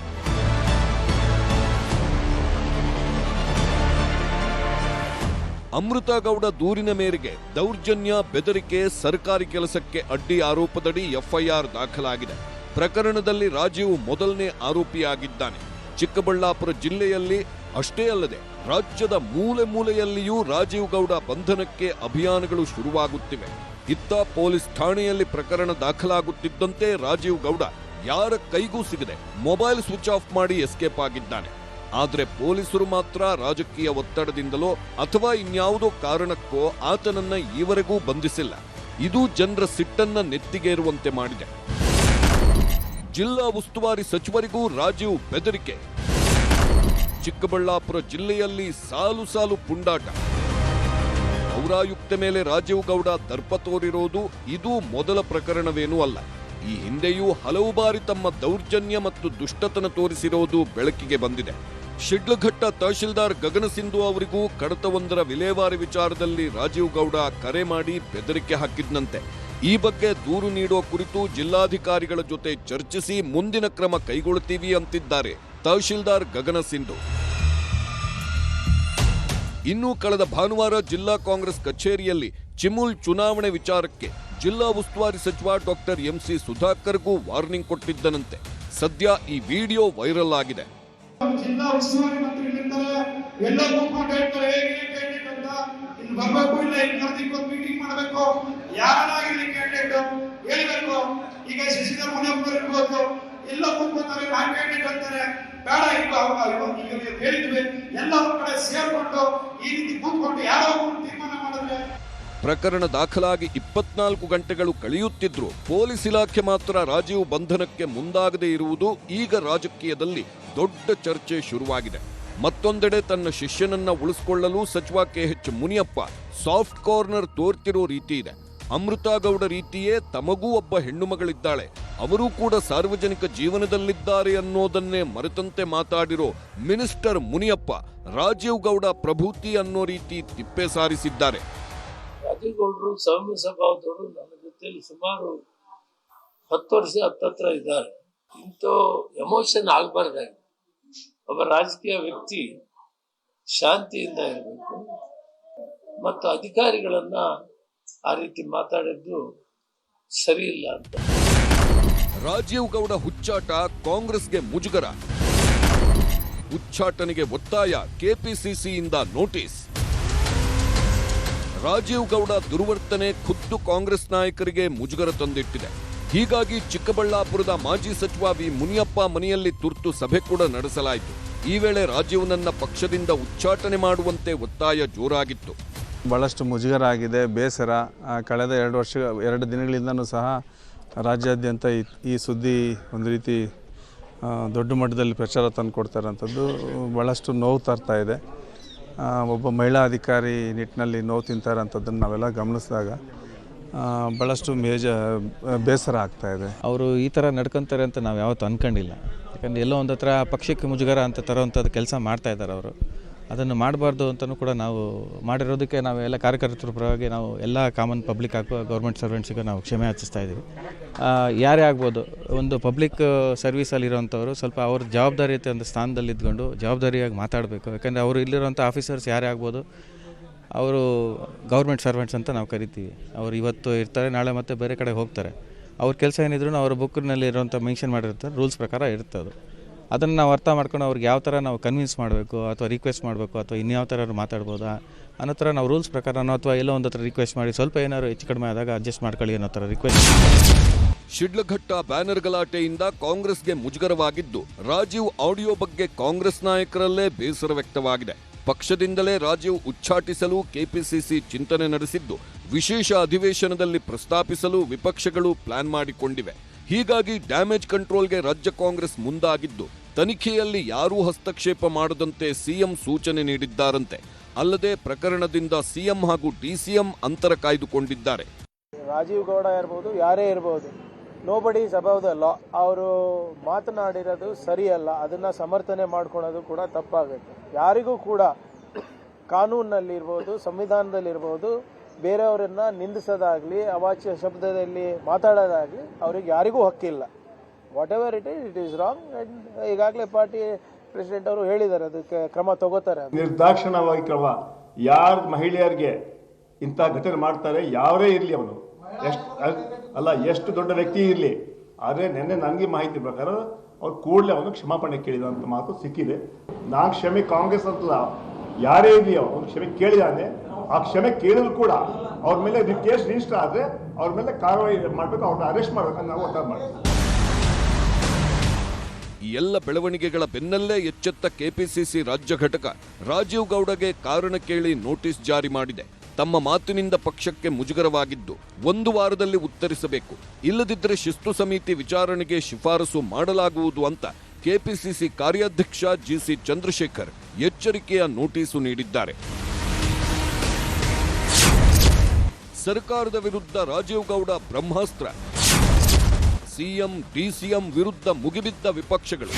ಅಮೃತಾ ಗೌಡ ದೂರಿನ ಮೇರೆಗೆ ದೌರ್ಜನ್ಯ, ಬೆದರಿಕೆ, ಸರ್ಕಾರಿ ಕೆಲಸಕ್ಕೆ ಅಡ್ಡಿ ಆರೋಪದಡಿ ಎಫ್ಐಆರ್ ದಾಖಲಾಗಿದೆ. ಪ್ರಕರಣದಲ್ಲಿ ರಾಜೀವ್ ಮೊದಲನೇ ಆರೋಪಿಯಾಗಿದ್ದಾನೆ. ಚಿಕ್ಕಬಳ್ಳಾಪುರ ಜಿಲ್ಲೆಯಲ್ಲಿ ಅಷ್ಟೇ ಅಲ್ಲದೆ ರಾಜ್ಯದ ಮೂಲೆ ಮೂಲೆಯಲ್ಲಿಯೂ ರಾಜೀವ್ ಗೌಡ ಬಂಧನಕ್ಕೆ ಅಭಿಯಾನಗಳು ಶುರುವಾಗುತ್ತಿವೆ. ಇತ್ತ ಪೊಲೀಸ್ ಠಾಣೆಯಲ್ಲಿ ಪ್ರಕರಣ ದಾಖಲಾಗುತ್ತಿದ್ದಂತೆ ರಾಜೀವ್ ಗೌಡ ಯಾರ ಕೈಗೂ ಸಿಗದೆ ಮೊಬೈಲ್ ಸ್ವಿಚ್ ಆಫ್ ಮಾಡಿ ಎಸ್ಕೇಪ್ ಆಗಿದ್ದಾನೆ. ಆದರೆ ಪೊಲೀಸರು ಮಾತ್ರ ರಾಜಕೀಯ ಒತ್ತಡದಿಂದಲೋ ಅಥವಾ ಇನ್ಯಾವುದೋ ಕಾರಣಕ್ಕೋ ಆತನನ್ನ ಈವರೆಗೂ ಬಂಧಿಸಿಲ್ಲ. ಇದು ಜನರ ಸಿಟ್ಟನ್ನ ನೆತ್ತಿಗೇರುವಂತೆ ಮಾಡಿದೆ. ಜಿಲ್ಲಾ ಉಸ್ತುವಾರಿ ಸಚಿವರಿಗೂ ರಾಜೀವ್ ಬೆದರಿಕೆ. ಚಿಕ್ಕಬಳ್ಳಾಪುರ ಜಿಲ್ಲೆಯಲ್ಲಿ ಸಾಲು ಸಾಲು ಪುಂಡಾಟ. ಪೌರಾಯುಕ್ತೆ ಮೇಲೆ ರಾಜೀವ್ ಗೌಡ ದರ್ಪ ತೋರಿರೋದು ಇದು ಮೊದಲ ಪ್ರಕರಣವೇನೂ ಅಲ್ಲ. ಈ ಹಿಂದೆಯೂ ಹಲವು ಬಾರಿ ತಮ್ಮ ದೌರ್ಜನ್ಯ ಮತ್ತು ದುಷ್ಟತನ ತೋರಿಸಿರೋದು ಬೆಳಕಿಗೆ ಬಂದಿದೆ. ಶಿಡ್ಲಘಟ್ಟ ತಹಶೀಲ್ದಾರ್ ಗಗನ ಸಿಂಧು ಅವರಿಗೂ ಕಡತವೊಂದರ ವಿಲೇವಾರಿ ವಿಚಾರದಲ್ಲಿ ರಾಜೀವ್ ಗೌಡ ಕರೆ ಮಾಡಿ ಬೆದರಿಕೆ ಹಾಕಿದ್ನಂತೆ. ಈ ಬಗ್ಗೆ ದೂರು ನೀಡೋ ಕುರಿತು ಜಿಲ್ಲಾಧಿಕಾರಿಗಳ ಜೊತೆ ಚರ್ಚಿಸಿ ಮುಂದಿನ ಕ್ರಮ ಕೈಗೊಳ್ಳುತ್ತೀವಿ ಅಂತಿದ್ದಾರೆ ತಹಶೀಲ್ದಾರ್ ಗಗನ ಸಿಂಧು. ಇನ್ನು ಕಳೆದ ಭಾನುವಾರ ಜಿಲ್ಲಾ ಕಾಂಗ್ರೆಸ್ ಕಚೇರಿಯಲ್ಲಿ ಚಿಮುಲ್ ಚುನಾವಣೆ ವಿಚಾರಕ್ಕೆ ಜಿಲ್ಲಾ ಉಸ್ತುವಾರಿ ಸಚಿವ ಡಾಕ್ಟರ್ ಎಂಸಿ ಸುಧಾಕರ್ಗೂ ವಾರ್ನಿಂಗ್ ಕೊಟ್ಟಿದ್ದನಂತೆ. ಸದ್ಯ ಈ ವಿಡಿಯೋ ವೈರಲ್ ಆಗಿದೆ. ಜಿಲ್ಲಾ ಉಸ್ತುವಾರಿ ಮಂತ್ರಿಗಳಿರ್ತಾರೆ, ಎಲ್ಲ ಕೂತ್ಕೊಂಡು ಹೇಳ್ತಾರೆ ಹೇಗೆ ಕ್ಯಾಂಡಿಡೇಟ್ ಅಂತ, ಇಲ್ಲಿ ಬರಬೇಕು ಇಲ್ಲ ಇಲ್ಲಿ ಕರೆದಿಟ್ಟು ಮೀಟಿಂಗ್ ಮಾಡಬೇಕು, ಯಾರಾಗಿರಲಿ ಕ್ಯಾಂಡಿಡೇಟ್ ಹೇಳ್ಬೇಕು. ಈಗ ಶಶಿಧರ್ ಮುನಿಯಪ್ಪರು ಇರ್ಬೋದು, ಎಲ್ಲ ಕೂತ್ಕೊಂತಾರೆ ನಾನ್ ಕ್ಯಾಂಡಿಡೇಟ್ ಅಂತಾರೆ, ಬೇಡ ಈಗ ಹೇಳಿದ್ವಿ ಎಲ್ಲ ಕಡೆ ಸೇರ್ಕೊಂಡು ಈ ರೀತಿ ಕೂತ್ಕೊಂಡು ಯಾರೋ ತೀರ್ಮಾನ ಮಾಡಿದ್ರೆ. ಪ್ರಕರಣ ದಾಖಲಾಗಿ 24 ಗಂಟೆಗಳು ಕಳೆಯುತ್ತಿದ್ರು ಪೊಲೀಸ್ ಇಲಾಖೆ ಮಾತ್ರ ರಾಜೀವ್ ಬಂಧನಕ್ಕೆ ಮುಂದಾಗದೇ ಇರುವುದು ಈಗ ರಾಜಕೀಯದಲ್ಲಿ ದೊಡ್ಡ ಚರ್ಚೆ ಶುರುವಾಗಿದೆ. ಮತ್ತೊಂದೆಡೆ ತನ್ನ ಶಿಷ್ಯನನ್ನ ಉಳಿಸಿಕೊಳ್ಳಲು ಸಚಿವ ಕೆಎಚ್ ಮುನಿಯಪ್ಪ ಸಾಫ್ಟ್ ಕಾರ್ನರ್ ತೋರ್ತಿರೋ ರೀತಿ ಇದೆ. ಅಮೃತಾ ಗೌಡ ರೀತಿಯೇ ತಮಗೂ ಒಬ್ಬ ಹೆಣ್ಣು ಮಗಳಿದ್ದಾಳೆ, ಅವರೂ ಕೂಡ ಸಾರ್ವಜನಿಕ ಜೀವನದಲ್ಲಿದ್ದಾರೆ ಅನ್ನೋದನ್ನೇ ಮರೆತಂತೆ ಮಾತಾಡಿರೋ ಮಿನಿಸ್ಟರ್ ಮುನಿಯಪ್ಪ ರಾಜೀವ್ ಗೌಡ ಪ್ರಭೂತಿ ಅನ್ನೋ ರೀತಿ ತಿಪ್ಪೆ ಸಾರಿಸಿದ್ದಾರೆ. ರಾಜೀವ್ ಗೌಡರು ಸೌಮ್ಯ ಸ್ವಭಾವದವರು ನನ್ನ ಜೊತೆಯಲ್ಲಿ ಸುಮಾರು 10 ವರ್ಷ ಹತ್ತತ್ರ ಇದ್ದಾರೆ. ಇಂಥ ಎಮೋಷನ್ ಆಗಬಾರ್ದಾಗಿ ಒಬ್ಬ ರಾಜಕೀಯ ವ್ಯಕ್ತಿ ಶಾಂತಿಯಿಂದ ಇರಬೇಕು ಮತ್ತು ಅಧಿಕಾರಿಗಳನ್ನ ಆ ರೀತಿ ಮಾತಾಡಿದ್ದು ಸರಿ ಇಲ್ಲ ಅಂತ. ರಾಜೀವ್ ಗೌಡ ಹುಚ್ಚಾಟ ಕಾಂಗ್ರೆಸ್ಗೆ ಮುಜುಗರ. ಉಚ್ಚಾಟನೆಗೆ ಒತ್ತಾಯ ಕೆಪಿಸಿಸಿಯಿಂದ ನೋಟಿಸ್. ರಾಜೀವ್ ಗೌಡ ದುರ್ವರ್ತನೆ ಖುದ್ದು ಕಾಂಗ್ರೆಸ್ ನಾಯಕರಿಗೆ ಮುಜುಗರ ತಂದಿಟ್ಟಿದೆ. ಹೀಗಾಗಿ ಚಿಕ್ಕಬಳ್ಳಾಪುರದ ಮಾಜಿ ಸಚಿವ ವಿ ಮುನಿಯಪ್ಪ ಮನೆಯಲ್ಲಿ ತುರ್ತು ಸಭೆ ಕೂಡ ನಡೆಸಲಾಯಿತು. ಈ ವೇಳೆ ರಾಜೀವ್ನನ್ನ ಪಕ್ಷದಿಂದ ಉಚ್ಚಾಟನೆ ಮಾಡುವಂತೆ ಒತ್ತಾಯ ಜೋರಾಗಿತ್ತು. ಭಾಳಷ್ಟು ಮುಜುಗರ ಆಗಿದೆ, ಬೇಸರ. ಕಳೆದ 2 ದಿನಗಳಿಂದನೂ ಸಹ ರಾಜ್ಯಾದ್ಯಂತ ಈ ಸುದ್ದಿ ಒಂದು ರೀತಿ ದೊಡ್ಡ ಮಟ್ಟದಲ್ಲಿ ಪ್ರಚಾರ ತಂದು ಕೊಡ್ತಾರಂಥದ್ದು ಭಾಳಷ್ಟು ನೋವು ತರ್ತಾ ಇದೆ. ಒಬ್ಬ ಮಹಿಳಾ ಅಧಿಕಾರಿ ನಿಟ್ಟಿನಲ್ಲಿ ನೋವು ತಿಂತಾರಂಥದ್ದನ್ನು ನಾವೆಲ್ಲ ಗಮನಿಸಿದಾಗ ಭಾಳಷ್ಟು ಬೇಸರ ಆಗ್ತಾ ಇದೆ. ಅವರು ಈ ಥರ ನಡ್ಕೊತಾರೆ ಅಂತ ನಾವು ಯಾವತ್ತೂ ಅಂದ್ಕೊಂಡಿಲ್ಲ. ಯಾಕಂದರೆ ಎಲ್ಲೋ ಒಂದು ಹತ್ರ ಪಕ್ಷಕ್ಕೆ ಮುಜುಗರ ಅಂತ ತರೋವಂಥದ್ದು ಕೆಲಸ ಮಾಡ್ತಾ ಇದ್ದಾರೆ ಅವರು. ಅದನ್ನು ಮಾಡಬಾರ್ದು ಅಂತಲೂ ಕೂಡ ನಾವು ಮಾಡಿರೋದಕ್ಕೆ ನಾವೆಲ್ಲ ಕಾರ್ಯಕರ್ತರ ಪರವಾಗಿ ನಾವು ಎಲ್ಲ ಕಾಮನ್ ಪಬ್ಲಿಕ್ ಹಾಗೂ ಗೌರ್ಮೆಂಟ್ ಸರ್ವೆಂಟ್ಸಿಗೆ ನಾವು ಕ್ಷಮೆ ಯಾಚಿಸ್ತಾ ಇದ್ದೀವಿ. ಯಾರೇ ಆಗ್ಬೋದು, ಒಂದು ಪಬ್ಲಿಕ್ ಸರ್ವಿಸಲ್ಲಿರೋಂಥವ್ರು ಸ್ವಲ್ಪ ಅವ್ರ ಜವಾಬ್ದಾರಿಯತೆ ಒಂದು ಸ್ಥಾನದಲ್ಲಿ ಇದ್ಕೊಂಡು ಜವಾಬ್ದಾರಿಯಾಗಿ ಮಾತಾಡಬೇಕು. ಯಾಕಂದರೆ ಅವರು ಇಲ್ಲಿರೋಂಥ ಆಫೀಸರ್ಸ್ ಯಾರೇ ಆಗ್ಬೋದು, ಅವರು ಗೌರ್ಮೆಂಟ್ ಸರ್ವೆಂಟ್ಸ್ ಅಂತ ನಾವು ಕರಿತೀವಿ. ಅವರು ಇವತ್ತು ಇರ್ತಾರೆ, ನಾಳೆ ಮತ್ತೆ ಬೇರೆ ಕಡೆ ಹೋಗ್ತಾರೆ. ಅವ್ರ ಕೆಲಸ ಏನಿದ್ರು ಅವರ ಬುಕ್ನಲ್ಲಿ ಇರೋಂಥ ಮೆನ್ಷನ್ ಮಾಡಿರ್ತಾರೆ, ರೂಲ್ಸ್ ಪ್ರಕಾರ ಇರುತ್ತೆ ಅದು. ಅದನ್ನು ನಾವು ಅರ್ಥ ಮಾಡ್ಕೊಂಡು ಅವ್ರಿಗೆ ಯಾವ ಥರ ನಾವು ಕನ್ವಿನ್ಸ್ ಮಾಡಬೇಕು ಅಥವಾ ರಿಕ್ವೆಸ್ಟ್ ಮಾಡಬೇಕು ಅಥವಾ ಇನ್ಯಾವ ಥರ ಮಾತಾಡ್ಬೋದಾ ಅನ್ನೋ ಥರ ನಾವು ರೂಲ್ಸ್ ಪ್ರಕಾರನೋ ಅಥವಾ ಎಲ್ಲೋ ಒಂದು ಹತ್ರ ರಿಕ್ವೆಸ್ಟ್ ಮಾಡಿ ಸ್ವಲ್ಪ ಏನಾದ್ರು ಹೆಚ್ಚು ಕಡಿಮೆ ಆದಾಗ ಅಡ್ಜಸ್ಟ್ ಮಾಡ್ಕೊಳ್ಳಿ ಅನ್ನೋ ಥರ ರಿಕ್ವೆಸ್ಟ್. ಶಿಡ್ಲಘಟ್ಟ ಬ್ಯಾನರ್ ಗಲಾಟೆಯಿಂದ ಕಾಂಗ್ರೆಸ್ಗೆ ಮುಜುಗರವಾಗಿದ್ದು, ರಾಜೀವ್ ಆಡಿಯೋ ಬಗ್ಗೆ ಕಾಂಗ್ರೆಸ್ ನಾಯಕರಲ್ಲೇ ಬೇಸರ ವ್ಯಕ್ತವಾಗಿದೆ. ಪಕ್ಷದಿಂದಲೇ ರಾಜೀವ್ ಉಚ್ಚಾಟಿಸಲು ಕೆಪಿಸಿಸಿ ಚಿಂತನೆ ನಡೆಸಿದ್ದು, ವಿಶೇಷ ಅಧಿವೇಶನದಲ್ಲಿ ಪ್ರಸ್ತಾಪಿಸಲು ವಿಪಕ್ಷಗಳು ಪ್ಲಾನ್ ಮಾಡಿಕೊಂಡಿವೆ. ಹೀಗಾಗಿ ಡ್ಯಾಮೇಜ್ ಕಂಟ್ರೋಲ್ಗೆ ರಾಜ್ಯ ಕಾಂಗ್ರೆಸ್ ಮುಂದಾಗಿದ್ದು, ತನಿಖೆಯಲ್ಲಿ ಯಾರೂ ಹಸ್ತಕ್ಷೇಪ ಮಾಡದಂತೆ ಸಿಎಂ ಸೂಚನೆ ನೀಡಿದ್ದಾರಂತೆ. ಅಲ್ಲದೆ ಪ್ರಕರಣದಿಂದ ಸಿಎಂ ಹಾಗೂ ಡಿಸಿಎಂ ಅಂತರ ಕಾಯ್ದುಕೊಂಡಿದ್ದಾರೆ. ರಾಜೀವ್ ಗೌಡ ಇರ್ಬೋದು, ಯಾರೇ ಇರ್ಬೋದು, nobody is above the law. ಅವರು ಮಾತನಾಡಿರೋದು ಸರಿಯಲ್ಲ, ಅದನ್ನು ಸಮರ್ಥನೆ ಮಾಡ್ಕೊಳ್ಳೋದು ಕೂಡ ತಪ್ಪಾಗುತ್ತೆ. ಯಾರಿಗೂ ಕೂಡ ಕಾನೂನಿನಲ್ಲಿರ್ಬೋದು, ಸಂವಿಧಾನದಲ್ಲಿರ್ಬೋದು, ಬೇರೆಯವರನ್ನು ನಿಂದಿಸೋದಾಗಲಿ ಅವಾಚ್ಯ ಶಬ್ದದಲ್ಲಿ ಮಾತಾಡೋದಾಗಲಿ ಅವ್ರಿಗೆ ಯಾರಿಗೂ ಹಕ್ಕಿಲ್ಲ. What ever it is wrong. And ಈಗಾಗಲೇ ಪಾರ್ಟಿ ಪ್ರೆಸಿಡೆಂಟ್ ಅವರು ಹೇಳಿದ್ದಾರೆ, ಅದಕ್ಕೆ ಕ್ರಮ ತಗೋತಾರೆ. ನಿರ್ದಾಕ್ಷಿಣ್ಯವಾಗಿ ಕ್ರಮ. ಯಾರ ಮಹಿಳೆಯರಿಗೆ ಇಂಥ ಘಟನೆ ಮಾಡ್ತಾರೆ, ಯಾರೇ ಇರಲಿ, ಅವನು ಎಷ್ಟು ದೊಡ್ಡ ವ್ಯಕ್ತಿ ಇರಲಿ, ಆದರೆ ನಿನ್ನೆ ನನಗೆ ಮಾಹಿತಿ ಪ್ರಕಾರ ಅವ್ರು ಕೂಡಲೇ ಅವನು ಕ್ಷಮಾಪಣೆ ಕೇಳಿದಂಥ ಮಾತು ಸಿಕ್ಕಿದೆ. ನಾನು ಕ್ಷಮೆ ಕಾಂಗ್ರೆಸ್ ಅಂತಲ್ಲ, ಯಾರೇ ಇರಲಿ ಅವನು ಕ್ಷಮೆ ಕೇಳಿದಾನೆ. ಆ ಕ್ಷಮೆ ಕೇಳಿದ್ರು ಕೂಡ ಅವ್ರ ಮೇಲೆ ಕೇಸ್ ರಿಜಿಸ್ಟರ್ ಆದರೆ ಅವ್ರ ಮೇಲೆ ಕಾರ್ಯವಾಹಿ ಮಾಡಬೇಕು, ಅವ್ರನ್ನ ಅರೆಸ್ಟ್ ಮಾಡಬೇಕಂತ ನಾವು ಒತ್ತಾಯ ಮಾಡ್ತೀವಿ. ಈ ಎಲ್ಲ ಬೆಳವಣಿಗೆಗಳ ಬೆನ್ನಲ್ಲೇ ಎಚ್ಚೆತ್ತ ಕೆಪಿಸಿಸಿ ರಾಜ್ಯ ಘಟಕ ರಾಜೀವ್ ಗೌಡಗೆ ಕಾರಣ ಕೇಳಿ ನೋಟಿಸ್ ಜಾರಿ ಮಾಡಿದೆ. ತಮ್ಮ ಮಾತಿನಿಂದ ಪಕ್ಷಕ್ಕೆ ಮುಜುಗರವಾಗಿದ್ದು 1 ವಾರದಲ್ಲಿ ಉತ್ತರಿಸಬೇಕು, ಇಲ್ಲದಿದ್ದರೆ ಶಿಸ್ತು ಸಮಿತಿ ವಿಚಾರಣೆಗೆ ಶಿಫಾರಸು ಮಾಡಲಾಗುವುದು ಅಂತ ಕೆಪಿಸಿಸಿ ಕಾರ್ಯಾಧ್ಯಕ್ಷ ಜಿಸಿ ಚಂದ್ರಶೇಖರ್ ಎಚ್ಚರಿಕೆಯ ನೋಟಿಸು ನೀಡಿದ್ದಾರೆ. ಸರ್ಕಾರದ ವಿರುದ್ಧ ರಾಜೀವ್ ಗೌಡ ಬ್ರಹ್ಮಾಸ್ತ್ರ. ಸಿಎಂ ಡಿಸಿಎಂ ವಿರುದ್ಧ ಮುಗಿಬಿದ್ದ ವಿಪಕ್ಷಗಳು.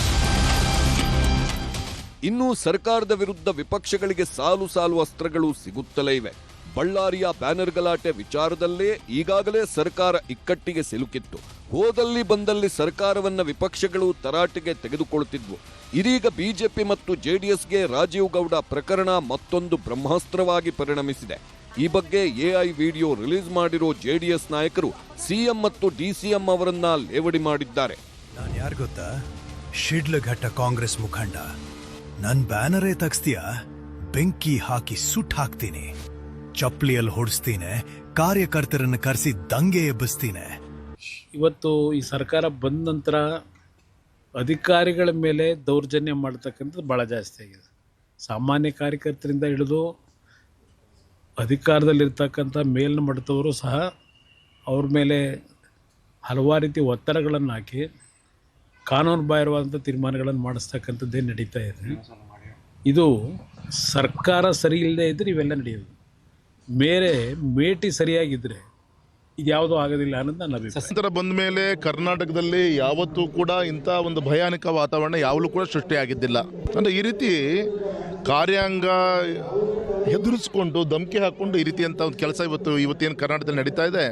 ಇನ್ನು ಸರ್ಕಾರದ ವಿರುದ್ಧ ವಿಪಕ್ಷಗಳಿಗೆ ಸಾಲು ಸಾಲು ಅಸ್ತ್ರಗಳು ಸಿಗುತ್ತಲೇ ಇವೆ. ಬಳ್ಳಾರಿಯ ಬ್ಯಾನರ್ ಗಲಾಟೆ ವಿಚಾರದಲ್ಲೇ ಈಗಾಗಲೇ ಸರ್ಕಾರ ಇಕ್ಕಟ್ಟಿಗೆ ಸಿಲುಕಿತ್ತು. ಹೋದಲ್ಲಿ ಬಂದಲ್ಲಿ ಸರ್ಕಾರವನ್ನ ವಿಪಕ್ಷಗಳು ತರಾಟೆಗೆ ತೆಗೆದುಕೊಳ್ಳುತ್ತಿದ್ವು. ಇದೀಗ ಬಿಜೆಪಿ ಮತ್ತು ಜೆಡಿಎಸ್ಗೆ ರಾಜೀವ್ ಗೌಡ ಪ್ರಕರಣ ಮತ್ತೊಂದು ಬ್ರಹ್ಮಾಸ್ತ್ರವಾಗಿ ಪರಿಣಮಿಸಿದೆ. ಈ ಬಗ್ಗೆ ಎಐ ವಿಡಿಯೋ ರಿಲೀಸ್ ಮಾಡಿರೋ ಜೆಡಿಎಸ್ ನಾಯಕರು ಸಿಎಂ ಮತ್ತು ಡಿಸಿಎಂ ಅವರನ್ನ ಲೇವಡಿ ಮಾಡಿದ್ದಾರೆ. ನಾನು ಯಾರು ಗೊತ್ತಾ? ಶಿಡ್ಲಘಟ್ಟ ಕಾಂಗ್ರೆಸ್ ಮುಖಂಡ. ನನ್ ಬ್ಯಾನರೇ ತಗ್ಸ್ತೀಯ, ಬೆಂಕಿ ಹಾಕಿ ಸುಟ್ ಹಾಕ್ತೀನಿ, ಚಪ್ಪಲಿಯಲ್ಲಿ ಹೊಡಿಸ್ತೀನಿ, ಕಾರ್ಯಕರ್ತರನ್ನು ಕರೆಸಿ ದಂಗೆ ಎಬ್ಬಿಸ್ತೀನಿ. ಇವತ್ತು ಈ ಸರ್ಕಾರ ಬಂದ ನಂತರ ಅಧಿಕಾರಿಗಳ ಮೇಲೆ ದೌರ್ಜನ್ಯ ಮಾಡ್ತಕ್ಕಂಥದ್ದು ಭಾಳ ಜಾಸ್ತಿ ಆಗಿದೆ. ಸಾಮಾನ್ಯ ಕಾರ್ಯಕರ್ತರಿಂದ ಹಿಡಿದು ಅಧಿಕಾರದಲ್ಲಿರ್ತಕ್ಕಂಥ ಮೇಲಿನ ಮಟ್ಟದವರು ಸಹ ಅವ್ರ ಮೇಲೆ ಹಲವಾರು ರೀತಿ ಒತ್ತಡಗಳನ್ನು ಹಾಕಿ ಕಾನೂನು ಬಾಹಿರವಾದಂಥ ತೀರ್ಮಾನಗಳನ್ನು ಮಾಡಿಸ್ತಕ್ಕಂಥದ್ದೇ ನಡೀತಾ ಇದೆ. ಇದು ಸರ್ಕಾರ ಸರಿ ಇಲ್ಲದೆ ಇದ್ದರೆ ಇವೆಲ್ಲ ನಡೆಯೋದು. ಮೇಟಿ ಸರಿಯಾಗಿದ್ದರೆ ಇದ್ಯಾವುದೂ ಆಗೋದಿಲ್ಲ ಅನ್ನೋದು ನನ್ನ ಅಭಿಪ್ರಾಯ. ಸ್ವಾತಂತ್ರ್ಯ ಬಂದ ಮೇಲೆ ಕರ್ನಾಟಕದಲ್ಲಿ ಯಾವತ್ತೂ ಕೂಡ ಇಂಥ ಒಂದು ಭಯಾನಕ ವಾತಾವರಣ ಯಾವಲೂ ಕೂಡ ಸೃಷ್ಟಿಯಾಗಿದ್ದಿಲ್ಲ. ಅಂದರೆ ಈ ರೀತಿ ಕಾರ್ಯಾಂಗ ಹೆದರಿಸ್ಕೊಂಡು ಧಮಕಿ ಹಾಕ್ಕೊಂಡು ಈ ರೀತಿಯಂಥ ಒಂದು ಕೆಲಸ ಇವತ್ತೇನು ಕರ್ನಾಟಕದಲ್ಲಿ ನಡೀತಾ ಇದೆ.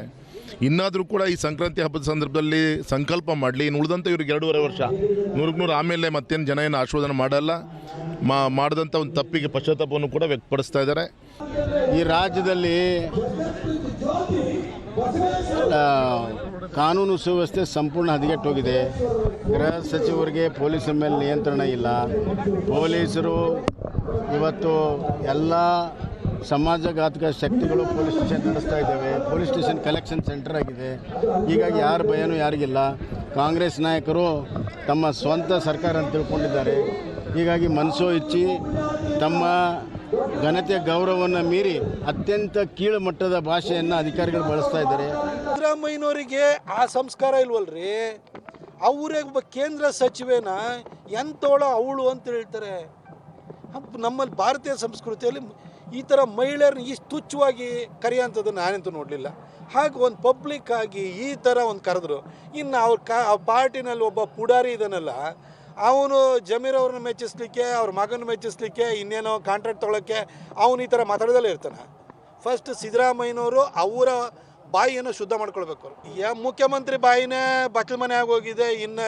ಇನ್ನಾದರೂ ಕೂಡ ಈ ಸಂಕ್ರಾಂತಿ ಹಬ್ಬದ ಸಂದರ್ಭದಲ್ಲಿ ಸಂಕಲ್ಪ ಮಾಡಲಿ. ಇನ್ನು ಉಳಿದಂಥ ಇವ್ರಿಗೆ 2.5 ವರ್ಷ 100 ಆಮೇಲೆ ಮತ್ತೇನು ಜನ ಏನು ಆಶೀರ್ವಾದನ ಮಾಡಲ್ಲ. ಮಾಡಿದಂಥ ಒಂದು ತಪ್ಪಿಗೆ ಪಶ್ಚಾತ್ತಾಪವನ್ನು ಕೂಡ ವ್ಯಕ್ತಪಡಿಸ್ತಾ ಇದ್ದಾರೆ. ಈ ರಾಜ್ಯದಲ್ಲಿ ಕಾನೂನು ಸುವ್ಯವಸ್ಥೆ ಸಂಪೂರ್ಣ ಹದಗೆಟ್ಟೋಗಿದೆ. ಗೃಹ ಸಚಿವರಿಗೆ ಪೊಲೀಸರ ಮೇಲೆ ನಿಯಂತ್ರಣ ಇಲ್ಲ. ಪೊಲೀಸರು ಇವತ್ತು ಎಲ್ಲ ಸಮಾಜಘಾತಕ ಶಕ್ತಿಗಳು ಪೊಲೀಸ್ ಸ್ಟೇಷನ್ ನಡೆಸ್ತಾ ಇದ್ದಾವೆ. ಪೊಲೀಸ್ ಸ್ಟೇಷನ್ ಕಲೆಕ್ಷನ್ ಸೆಂಟರ್ ಆಗಿದೆ. ಹೀಗಾಗಿ ಯಾರ ಭಯನೂ ಯಾರಿಗಿಲ್ಲ. ಕಾಂಗ್ರೆಸ್ ನಾಯಕರು ತಮ್ಮ ಸ್ವಂತ ಸರ್ಕಾರ ಅಂತ ತಿಳ್ಕೊಂಡಿದ್ದಾರೆ. ಹೀಗಾಗಿ ಮನಸೋ ಇಚ್ಚಿ ತಮ್ಮ ಘನತೆ ಗೌರವವನ್ನು ಮೀರಿ ಅತ್ಯಂತ ಕೀಳು ಮಟ್ಟದ ಭಾಷೆಯನ್ನು ಅಧಿಕಾರಿಗಳು ಬಳಸ್ತಾ ಇದ್ದಾರೆ. ಸಿದ್ದರಾಮಯ್ಯನವರಿಗೆ ಆ ಸಂಸ್ಕಾರ ಇಲ್ವಲ್ರಿ. ಅವರೇ ಒಬ್ಬ ಕೇಂದ್ರ ಸಚಿವೇನ ಎಂತೋಳ ಅವಳು ಅಂತ ಹೇಳ್ತಾರೆ. ನಮ್ಮಲ್ಲಿ ಭಾರತೀಯ ಸಂಸ್ಕೃತಿಯಲ್ಲಿ ಈ ಥರ ಮಹಿಳೆಯರನ್ನ ಇಷ್ಟು ತುಚ್ಛವಾಗಿ ಕರೆಯೋಂಥದ್ದು ನಾನಂತೂ ನೋಡಲಿಲ್ಲ. ಹಾಗೆ ಒಂದು ಪಬ್ಲಿಕ್ ಆಗಿ ಈ ಥರ ಒಂದು ಕರೆದ್ರು. ಇನ್ನು ಅವ್ರ ಪಾರ್ಟಿನಲ್ಲಿ ಒಬ್ಬ ಪುಡಾರಿ ಇದನ್ನಲ್ಲ, ಅವನು ಜಮೀರ್ ಅವ್ರನ್ನ ಮೆಚ್ಚಿಸ್ಲಿಕ್ಕೆ, ಅವ್ರ ಮಗನ ಮೆಚ್ಚಿಸ್ಲಿಕ್ಕೆ, ಇನ್ನೇನೋ ಕಾಂಟ್ರಾಕ್ಟ್ ತೊಗೊಳಕ್ಕೆ ಅವನು ಈ ಥರ ಮಾತಾಡೋದಲ್ಲೇ ಇರ್ತಾನೆ. ಫಸ್ಟ್ ಸಿದ್ದರಾಮಯ್ಯನವರು ಅವರ ಬಾಯಿಯನ್ನು ಶುದ್ಧ ಮಾಡ್ಕೊಳ್ಬೇಕು. ಮುಖ್ಯಮಂತ್ರಿ ಬಾಯಿನೇ ಬಚ್ಚಲ ಮನೆ ಆಗೋಗಿದೆ. ಇನ್ನು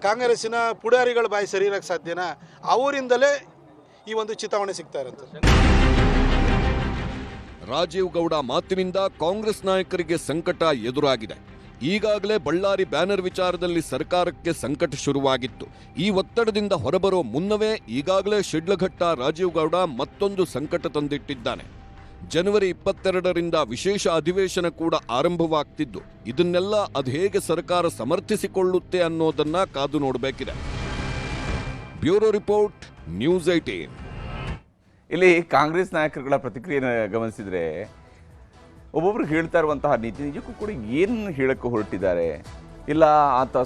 ಕಾಂಗ್ರೆಸ್ಸಿನ ಪುಡಾರಿಗಳ ಬಾಯಿ ಸರಿ ಇರೋಕ್ಕೆ ಸಾಧ್ಯನಾ? ಅವರಿಂದಲೇ ಈ ಒಂದು ಚಿತಾವಣೆ ಸಿಗ್ತಾ ಇರುತ್ತೆ. ರಾಜೀವ್ ಗೌಡ ಮಾತಿನಿಂದ ಕಾಂಗ್ರೆಸ್ ನಾಯಕರಿಗೆ ಸಂಕಟ ಎದುರಾಗಿದೆ. ಈಗಾಗಲೇ ಬಳ್ಳಾರಿ ಬ್ಯಾನರ್ ವಿಚಾರದಲ್ಲಿ ಸರ್ಕಾರಕ್ಕೆ ಸಂಕಟ ಶುರುವಾಗಿತ್ತು. ಈ ಒತ್ತಡದಿಂದ ಹೊರಬರೋ ಮುನ್ನವೇ ಈಗಾಗಲೇ ಶಿಡ್ಲಘಟ್ಟ ರಾಜೀವ್ ಗೌಡ ಮತ್ತೊಂದು ಸಂಕಟ ತಂದಿಟ್ಟಿದ್ದಾನೆ. ಜನವರಿ 22ರಿಂದ ವಿಶೇಷ ಅಧಿವೇಶನ ಕೂಡ ಆರಂಭವಾಗ್ತಿದ್ದು, ಇದನ್ನೆಲ್ಲ ಅದು ಹೇಗೆ ಸರ್ಕಾರ ಸಮರ್ಥಿಸಿಕೊಳ್ಳುತ್ತೆ ಅನ್ನೋದನ್ನ ಕಾದು ನೋಡಬೇಕಿದೆ. Bureau report, news 18. ಇಲ್ಲಿ ಕಾಂಗ್ರೆಸ್ ನಾಯಕರುಗಳ ಪ್ರತಿಕ್ರಿಯೆಯನ್ನು ಗಮನಿಸಿದರೆ ಒಬ್ಬೊಬ್ರು ಹೇಳ್ತಾ ಇರುವಂತಹ ನೀತಿ ನಿಜಕ್ಕೂ ಕೂಡ ಏನು ಹೇಳಕ್ಕೆ ಹೊರಟಿದ್ದಾರೆ. ಇಲ್ಲ ಆತ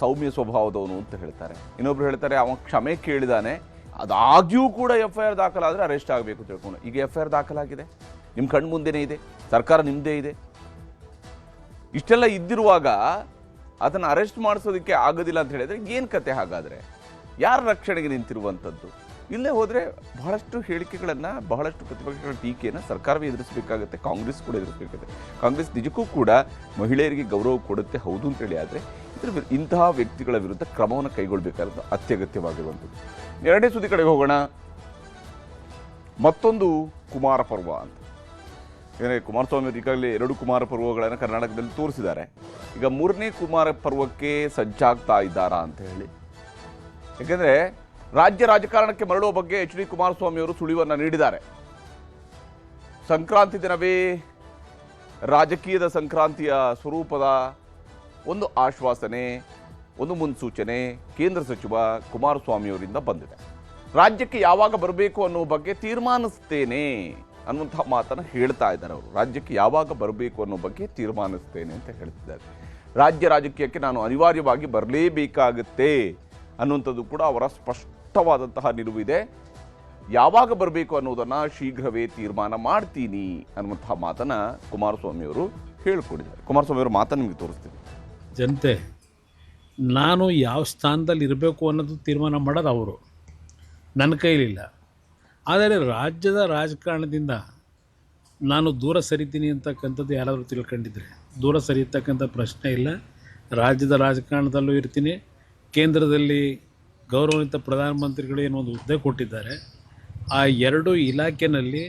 ಸೌಮ್ಯ ಸ್ವಭಾವದವನು ಅಂತ ಹೇಳ್ತಾರೆ. ಇನ್ನೊಬ್ರು ಹೇಳ್ತಾರೆ ಅವನು ಕ್ಷಮೆ ಕೇಳಿದಾನೆ, ಅದಾಗ್ಯೂ ಕೂಡ FIR ದಾಖಲಾದರೆ ಅರೆಸ್ಟ್ ಆಗಬೇಕು ತಿಳ್ಕೊಂಡು. ಈಗ FIR ದಾಖಲಾಗಿದೆ, ನಿಮ್ಮ ಕಣ್ಣು ಮುಂದೆನೇ ಇದೆ, ಸರ್ಕಾರ ನಿಮ್ಮದೇ ಇದೆ. ಇಷ್ಟೆಲ್ಲ ಇದ್ದಿರುವಾಗ ಅದನ್ನು ಅರೆಸ್ಟ್ ಮಾಡಿಸೋದಕ್ಕೆ ಆಗೋದಿಲ್ಲ ಅಂತ ಹೇಳಿದರೆ ಏನು ಕತೆ? ಹಾಗಾದರೆ ಯಾರ ರಕ್ಷಣೆಗೆ ನಿಂತಿರುವಂಥದ್ದು? ಇಲ್ಲೇ ಹೋದರೆ ಬಹಳಷ್ಟು ಹೇಳಿಕೆಗಳನ್ನು, ಬಹಳಷ್ಟು ಪ್ರತಿಪಕ್ಷಗಳ ಟೀಕೆಯನ್ನು ಸರ್ಕಾರವೇ ಎದುರಿಸಬೇಕಾಗುತ್ತೆ, ಕಾಂಗ್ರೆಸ್ ಕೂಡ ಎದುರಿಸಬೇಕಾಗುತ್ತೆ. ಕಾಂಗ್ರೆಸ್ ನಿಜಕ್ಕೂ ಕೂಡ ಮಹಿಳೆಯರಿಗೆ ಗೌರವ ಕೊಡುತ್ತೆ, ಹೌದು ಅಂತೇಳಿ. ಆದರೆ ಇಂತಹ ವ್ಯಕ್ತಿಗಳ ವಿರುದ್ಧ ಕ್ರಮವನ್ನು ಕೈಗೊಳ್ಳಬೇಕಾದ ಅತ್ಯಗತ್ಯವಾಗಿರುವಂಥದ್ದು. ಎರಡನೇ ಸುದ್ದಿ ಕಡೆಗೆ ಹೋಗೋಣ. ಮತ್ತೊಂದು ಕುಮಾರ ಪರ್ವ ಅಂತ. ಏನೇ ಕುಮಾರಸ್ವಾಮಿ ಅವರು ಈಗಾಗಲೇ 2 ಕುಮಾರ ಪರ್ವಗಳನ್ನು ಕರ್ನಾಟಕದಲ್ಲಿ ತೋರಿಸಿದ್ದಾರೆ. ಈಗ 3ನೇ ಕುಮಾರ ಪರ್ವಕ್ಕೆ ಸಜ್ಜಾಗ್ತಾ ಇದ್ದಾರಾ ಅಂತ ಹೇಳಿ. ಯಾಕೆಂದರೆ ರಾಜ್ಯ ರಾಜಕಾರಣಕ್ಕೆ ಮರಳುವ ಬಗ್ಗೆ HD ಕುಮಾರಸ್ವಾಮಿ ಅವರು ಸುಳಿವನ್ನು ನೀಡಿದ್ದಾರೆ. ಸಂಕ್ರಾಂತಿ ದಿನವೇ ರಾಜಕೀಯದ ಸಂಕ್ರಾಂತಿಯ ಸ್ವರೂಪದ ಒಂದು ಆಶ್ವಾಸನೆ, ಒಂದು ಮುನ್ಸೂಚನೆ ಕೇಂದ್ರ ಸಚಿವ ಕುಮಾರಸ್ವಾಮಿ ಅವರಿಂದ ಬಂದಿದೆ. ರಾಜ್ಯಕ್ಕೆ ಯಾವಾಗ ಬರಬೇಕು ಅನ್ನೋ ಬಗ್ಗೆ ತೀರ್ಮಾನಿಸ್ತೇನೆ ಅನ್ನುವಂತಹ ಮಾತನ್ನು ಹೇಳ್ತಾ ಇದ್ದಾರೆ ಅವರು. ರಾಜ್ಯಕ್ಕೆ ಯಾವಾಗ ಬರಬೇಕು ಅನ್ನೋ ಬಗ್ಗೆ ತೀರ್ಮಾನಿಸ್ತೇನೆ ಅಂತ ಹೇಳ್ತಿದ್ದಾರೆ. ರಾಜ್ಯ ರಾಜಕೀಯಕ್ಕೆ ನಾನು ಅನಿವಾರ್ಯವಾಗಿ ಬರಲೇಬೇಕಾಗುತ್ತೆ ಅನ್ನುವಂಥದ್ದು ಕೂಡ ಅವರ ಸ್ಪಷ್ಟವಾದಂತಹ ನಿಲುವಿದೆ. ಯಾವಾಗ ಬರಬೇಕು ಅನ್ನೋದನ್ನು ಶೀಘ್ರವೇ ತೀರ್ಮಾನ ಮಾಡ್ತೀನಿ ಅನ್ನುವಂತಹ ಮಾತನ್ನು ಕುಮಾರಸ್ವಾಮಿ ಅವರು ಹೇಳಿಕೊಂಡಿದ್ದಾರೆ. ಕುಮಾರಸ್ವಾಮಿ ಅವರ ಮಾತನ್ನು ನಿಮಗೆ ತೋರಿಸ್ತೀನಿ. ಜನತೆ ನಾನು ಯಾವ ಸ್ಥಾನದಲ್ಲಿ ಇರಬೇಕು ಅನ್ನೋದು ತೀರ್ಮಾನ ಮಾಡೋದು ಅವರು, ನನ್ನ ಕೈಲಿಲ್ಲ. ಆದರೆ ರಾಜ್ಯದ ರಾಜಕಾರಣದಿಂದ ನಾನು ದೂರ ಸರಿತೀನಿ ಅಂತಕ್ಕಂಥದ್ದು ಯಾರಾದರೂ ತಿಳ್ಕೊಂಡಿದ್ರೆ ದೂರ ಸರಿಯತಕ್ಕಂಥ ಪ್ರಶ್ನೆ ಇಲ್ಲ. ರಾಜ್ಯದ ರಾಜಕಾರಣದಲ್ಲೂ ಇರ್ತೀನಿ. ಕೇಂದ್ರದಲ್ಲಿ ಗೌರವಾನ್ವಿತ ಪ್ರಧಾನಮಂತ್ರಿಗಳು ಏನೋ ಒಂದು ಹುದ್ದೆ ಕೊಟ್ಟಿದ್ದಾರೆ. ಆ 2 ಇಲಾಖೆಯಲ್ಲಿ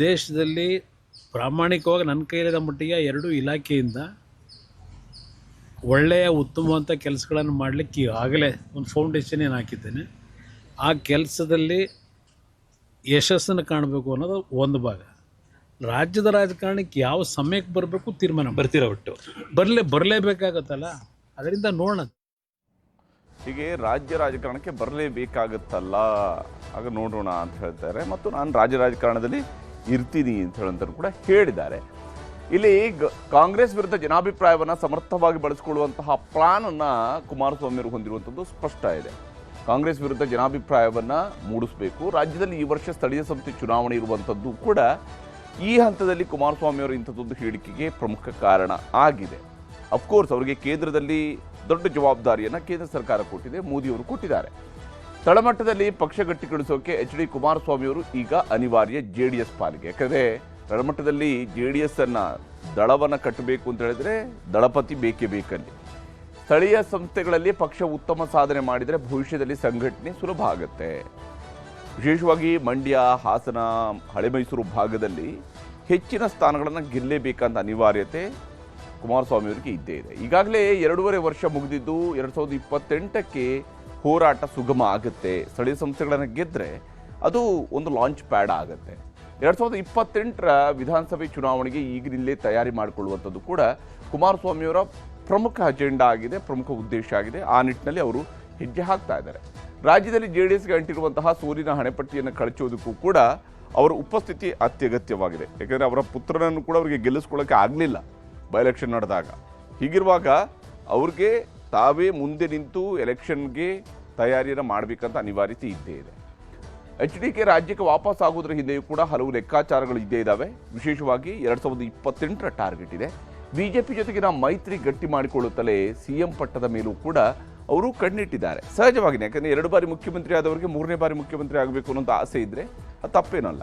ದೇಶದಲ್ಲಿ ಪ್ರಾಮಾಣಿಕವಾಗಿ ನನ್ನ ಕೈಲಿದ ಮಟ್ಟಿಗೆ 2 ಇಲಾಖೆಯಿಂದ ಒಳ್ಳೆಯ ಉತ್ತಮವಂಥ ಕೆಲಸಗಳನ್ನು ಮಾಡಲಿಕ್ಕೆ ಈಗಾಗಲೇ ಒಂದು ಫೌಂಡೇಶನ್ ಏನು ಹಾಕಿದ್ದೇನೆ. ಆ ಕೆಲಸದಲ್ಲಿ ಯಶಸ್ಸನ್ನು ಕಾಣಬೇಕು ಅನ್ನೋದು ಒಂದು ಭಾಗ. ರಾಜ್ಯದ ರಾಜಕಾರಣಕ್ಕೆ ಯಾವ ಸಮಯಕ್ಕೆ ಬರಬೇಕು ತೀರ್ಮಾನ ಬರ್ತೀರ ಒಟ್ಟು ಬರಲೇಬೇಕಾಗತ್ತಲ್ಲ. ಅದರಿಂದ ನೋಡೋಣ. ಹೀಗೆ ರಾಜ್ಯ ರಾಜಕಾರಣಕ್ಕೆ ಬರಲೇಬೇಕಾಗತ್ತಲ್ಲ, ಆಗ ನೋಡೋಣ ಅಂತ ಹೇಳ್ತಾರೆ. ಮತ್ತು ನಾನು ರಾಜ್ಯ ರಾಜಕಾರಣದಲ್ಲಿ ಇರ್ತೀನಿ ಅಂತ ಹೇಳಂತರೂ ಕೂಡ ಹೇಳಿದ್ದಾರೆ. ಇಲ್ಲಿ ಕಾಂಗ್ರೆಸ್ ವಿರುದ್ಧ ಜನಾಭಿಪ್ರಾಯವನ್ನು ಸಮರ್ಥವಾಗಿ ಬಳಸಿಕೊಳ್ಳುವಂತಹ ಪ್ಲಾನನ್ನು ಕುಮಾರಸ್ವಾಮಿ ಅವರು ಹೊಂದಿರುವಂಥದ್ದು ಸ್ಪಷ್ಟ ಇದೆ. ಕಾಂಗ್ರೆಸ್ ವಿರುದ್ಧ ಜನಾಭಿಪ್ರಾಯವನ್ನು ಮೂಡಿಸಬೇಕು. ರಾಜ್ಯದಲ್ಲಿ ಈ ವರ್ಷ ಸ್ಥಳೀಯ ಸಂಸ್ಥೆ ಚುನಾವಣೆ ಇರುವಂಥದ್ದು ಕೂಡ ಈ ಹಂತದಲ್ಲಿ ಕುಮಾರಸ್ವಾಮಿ ಅವರು ಇಂಥದ್ದೊಂದು ಹೇಳಿಕೆಗೆ ಪ್ರಮುಖ ಕಾರಣ ಆಗಿದೆ. ಅಫ್ಕೋರ್ಸ್ ಅವರಿಗೆ ಕೇಂದ್ರದಲ್ಲಿ ದೊಡ್ಡ ಜವಾಬ್ದಾರಿಯನ್ನು ಕೇಂದ್ರ ಸರ್ಕಾರ ಕೊಟ್ಟಿದೆ, ಮೋದಿಯವರು ಕೊಟ್ಟಿದ್ದಾರೆ. ತಳಮಟ್ಟದಲ್ಲಿ ಪಕ್ಷ ಗಟ್ಟಿಗೊಳಿಸೋಕೆ HD ಕುಮಾರಸ್ವಾಮಿ ಅವರು ಈಗ ಅನಿವಾರ್ಯ JDS ಪಾಲಿಗೆ. ಯಾಕಂದರೆ ತಳಮಟ್ಟದಲ್ಲಿ JDS ಅನ್ನು ದಳವನ್ನು ಕಟ್ಟಬೇಕು ಅಂತ ಹೇಳಿದ್ರೆ ದಳಪತಿ ಬೇಕೇ ಬೇಕಲ್ಲಿ. ಸ್ಥಳೀಯ ಸಂಸ್ಥೆಗಳಲ್ಲಿ ಪಕ್ಷ ಉತ್ತಮ ಸಾಧನೆ ಮಾಡಿದರೆ ಭವಿಷ್ಯದಲ್ಲಿ ಸಂಘಟನೆ ಸುಲಭ ಆಗುತ್ತೆ. ವಿಶೇಷವಾಗಿ ಮಂಡ್ಯ, ಹಾಸನ, ಹಳೆಮೈಸೂರು ಭಾಗದಲ್ಲಿ ಹೆಚ್ಚಿನ ಸ್ಥಾನಗಳನ್ನು ಗೆಲ್ಲಲೇಬೇಕಂತ ಅನಿವಾರ್ಯತೆ ಕುಮಾರಸ್ವಾಮಿ ಅವರಿಗೆ ಇದ್ದೇ ಇದೆ. ಈಗಾಗಲೇ 2.5 ವರ್ಷ ಮುಗಿದಿದ್ದು 2028ಕ್ಕೆ ಹೋರಾಟ ಸುಗಮ ಆಗುತ್ತೆ. ಸ್ಥಳೀಯ ಸಂಸ್ಥೆಗಳನ್ನು ಗೆದ್ದರೆ ಅದು ಒಂದು ಲಾಂಚ್ ಪ್ಯಾಡ್ ಆಗುತ್ತೆ. 2028ರ ವಿಧಾನಸಭೆ ಚುನಾವಣೆಗೆ ಈಗಿನಿಂದಲೇ ತಯಾರಿ ಮಾಡಿಕೊಳ್ಳುವಂಥದ್ದು ಕೂಡ ಕುಮಾರಸ್ವಾಮಿಯವರ ಪ್ರಮುಖ ಅಜೆಂಡಾ ಆಗಿದೆ, ಪ್ರಮುಖ ಉದ್ದೇಶ ಆಗಿದೆ. ಆ ನಿಟ್ಟಿನಲ್ಲಿ ಅವರು ಹೆಜ್ಜೆ ಹಾಕ್ತಾ ಇದ್ದಾರೆ. ರಾಜ್ಯದಲ್ಲಿ ಜೆಡಿಎಸ್ಗೆ ಅಂಟಿರುವಂತಹ ಸೋಲಿನ ಹಣೆಪಟ್ಟಿಯನ್ನು ಕಳಚೋದಕ್ಕೂ ಕೂಡ ಅವರ ಉಪಸ್ಥಿತಿ ಅತ್ಯಗತ್ಯವಾಗಿದೆ. ಯಾಕಂದರೆ ಅವರ ಪುತ್ರನನ್ನು ಕೂಡ ಅವರಿಗೆ ಗೆಲ್ಲಿಸ್ಕೊಳ್ಳೋಕ್ಕೆ ಆಗಲಿಲ್ಲ ಬೈ ಎಲೆಕ್ಷನ್ ನಡೆದಾಗ. ಹೀಗಿರುವಾಗ ಅವ್ರಿಗೆ ತಾವೇ ಮುಂದೆ ನಿಂತು ಎಲೆಕ್ಷನ್ಗೆ ತಯಾರಿಯನ್ನು ಮಾಡಬೇಕಂತ ಅನಿವಾರ್ಯತೆ ಇದ್ದೇ ಇದೆ. HDK ರಾಜ್ಯಕ್ಕೆ ವಾಪಸ್ ಆಗೋದ್ರ ಹಿಂದೆಯೂ ಕೂಡ ಹಲವು ಲೆಕ್ಕಾಚಾರಗಳು ಇದ್ದೇ ಇದ್ದಾವೆ. ವಿಶೇಷವಾಗಿ 2028ರ ಟಾರ್ಗೆಟ್ ಇದೆ. ಬಿಜೆಪಿ ಜೊತೆಗಿನ ಮೈತ್ರಿ ಗಟ್ಟಿ ಮಾಡಿಕೊಳ್ಳುತ್ತಲೇ ಸಿಎಂ ಪಟ್ಟದ ಮೇಲೂ ಕೂಡ ಅವರು ಕಣ್ಣಿಟ್ಟಿದ್ದಾರೆ. ಸಹಜವಾಗಿಯೇ, ಯಾಕಂದರೆ 2 ಬಾರಿ ಮುಖ್ಯಮಂತ್ರಿ ಆದವರಿಗೆ 3ನೇ ಬಾರಿ ಮುಖ್ಯಮಂತ್ರಿ ಆಗಬೇಕು ಅನ್ನೋಂಥ ಆಸೆ ಇದ್ದರೆ ಅದು ತಪ್ಪೇನಲ್ಲ.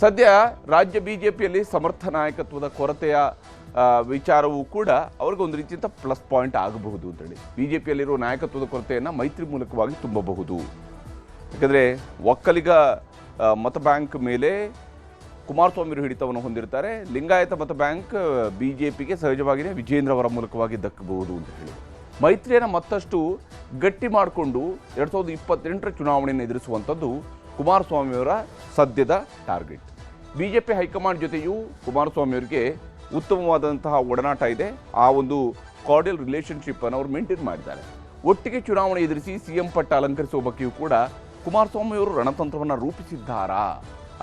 ಸದ್ಯ ರಾಜ್ಯ ಬಿಜೆಪಿಯಲ್ಲಿ ಸಮರ್ಥ ನಾಯಕತ್ವದ ಕೊರತೆಯ ವಿಚಾರವೂ ಕೂಡ ಅವ್ರಿಗೊಂದು ರೀತಿಯಿಂದ ಪ್ಲಸ್ ಪಾಯಿಂಟ್ ಆಗಬಹುದು ಅಂತೇಳಿ. ಬಿಜೆಪಿಯಲ್ಲಿರುವ ನಾಯಕತ್ವದ ಕೊರತೆಯನ್ನು ಮೈತ್ರಿ ಮೂಲಕವಾಗಿ ತುಂಬಬಹುದು. ಯಾಕಂದರೆ ಒಕ್ಕಲಿಗ ಮತ ಬ್ಯಾಂಕ್ ಮೇಲೆ ಕುಮಾರಸ್ವಾಮಿ ಹಿಡಿತವನ್ನು ಹೊಂದಿರ್ತಾರೆ. ಲಿಂಗಾಯತ ಮತ ಬ್ಯಾಂಕ್ ಬಿಜೆಪಿಗೆ ಸಹಜವಾಗಿಯೇ ವಿಜೇಂದ್ರ ಅವರ ಮೂಲಕವಾಗಿ ದಕ್ಕಬಹುದು ಅಂತ ಹೇಳಿ ಮೈತ್ರಿಯನ್ನು ಮತ್ತಷ್ಟು ಗಟ್ಟಿ ಮಾಡಿಕೊಂಡು 2028ರ ಚುನಾವಣೆಯನ್ನು ಎದುರಿಸುವಂಥದ್ದು ಕುಮಾರಸ್ವಾಮಿಯವರ ಸದ್ಯದ ಟಾರ್ಗೆಟ್. ಬಿಜೆಪಿ ಹೈಕಮಾಂಡ್ ಜೊತೆಯೂ ಕುಮಾರಸ್ವಾಮಿಯವರಿಗೆ ಉತ್ತಮವಾದಂತಹ ಒಡನಾಟ ಇದೆ. ಆ ಒಂದು ಕಾರ್ಡಿಯಲ್ ರಿಲೇಷನ್ಶಿಪ್ಪನ್ನು ಅವರು ಮೇಂಟೈನ್ ಮಾಡಿದ್ದಾರೆ. ಒಟ್ಟಿಗೆ ಚುನಾವಣೆ ಎದುರಿಸಿ ಸಿಎಂ ಪಟ್ಟ ಅಲಂಕರಿಸುವ ಬಗ್ಗೆಯೂ ಕೂಡ ಕುಮಾರಸ್ವಾಮಿಯವರು ರಣತಂತ್ರವನ್ನು ರೂಪಿಸಿದ್ದಾರಾ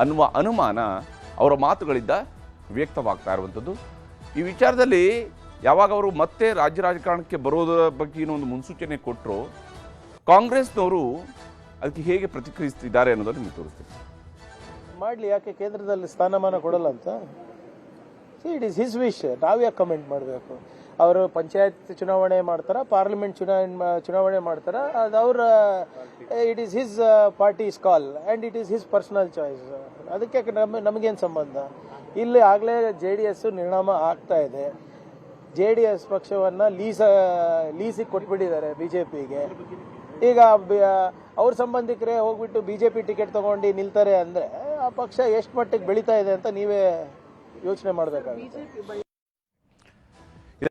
ಅನ್ನುವ ಅನುಮಾನ ಅವರ ಮಾತುಗಳಿಂದ ವ್ಯಕ್ತವಾಗ್ತಾ ಇರುವಂಥದ್ದು. ಈ ವಿಚಾರದಲ್ಲಿ ಯಾವಾಗ ಅವರು ಮತ್ತೆ ರಾಜ್ಯ ರಾಜಕಾರಣಕ್ಕೆ ಬರೋದರ ಬಗ್ಗೆ ಒಂದು ಮುನ್ಸೂಚನೆ ಕೊಟ್ಟರು, ಕಾಂಗ್ರೆಸ್ನವರು ಅದಕ್ಕೆ ಹೇಗೆ ಪ್ರತಿಕ್ರಿಯಿಸ್ತಿದ್ದಾರೆ ಅನ್ನೋದನ್ನು ನಿಮಗೆ ತೋರಿಸ್ತೀನಿ. ಮಾಡಲಿ, ಯಾಕೆ ಕೇಂದ್ರದಲ್ಲಿ ಸ್ಥಾನಮಾನ ಕೊಡಲ್ಲ ಅಂತ? It is his wish. ನಾವು ಯಾಕೆ ಕಮೆಂಟ್ ಮಾಡಬೇಕು? ಅವರು ಪಂಚಾಯತ್ ಚುನಾವಣೆ ಮಾಡ್ತಾರ, ಪಾರ್ಲಿಮೆಂಟ್ ಚುನಾವಣೆ ಮಾಡ್ತಾರ, ಅದು ಅವರ it is his parties call and it is his personal choice. ಅದಕ್ಕೆ ನಮಗೇನು ಸಂಬಂಧ? ಇಲ್ಲಿ ಆಗಲೇ JDS ನಿರ್ಣಾಮ ಆಗ್ತಾ ಇದೆ. JDS ಪಕ್ಷವನ್ನು ಲೀಸಿಗೆ ಕೊಟ್ಬಿಟ್ಟಿದ್ದಾರೆ BJPಗೆ. ಈಗ ಅವ್ರ ಸಂಬಂಧಿಕರೇ ಹೋಗ್ಬಿಟ್ಟು BJP ಟಿಕೆಟ್ ತೊಗೊಂಡು ನಿಲ್ತಾರೆ ಅಂದರೆ ಆ ಪಕ್ಷ ಎಷ್ಟು ಮಟ್ಟಿಗೆ ಬೆಳೀತಾ ಇದೆ ಅಂತ ನೀವೇ ಯೋಚನೆ ಮಾಡಬೇಕಾಗುತ್ತೆ.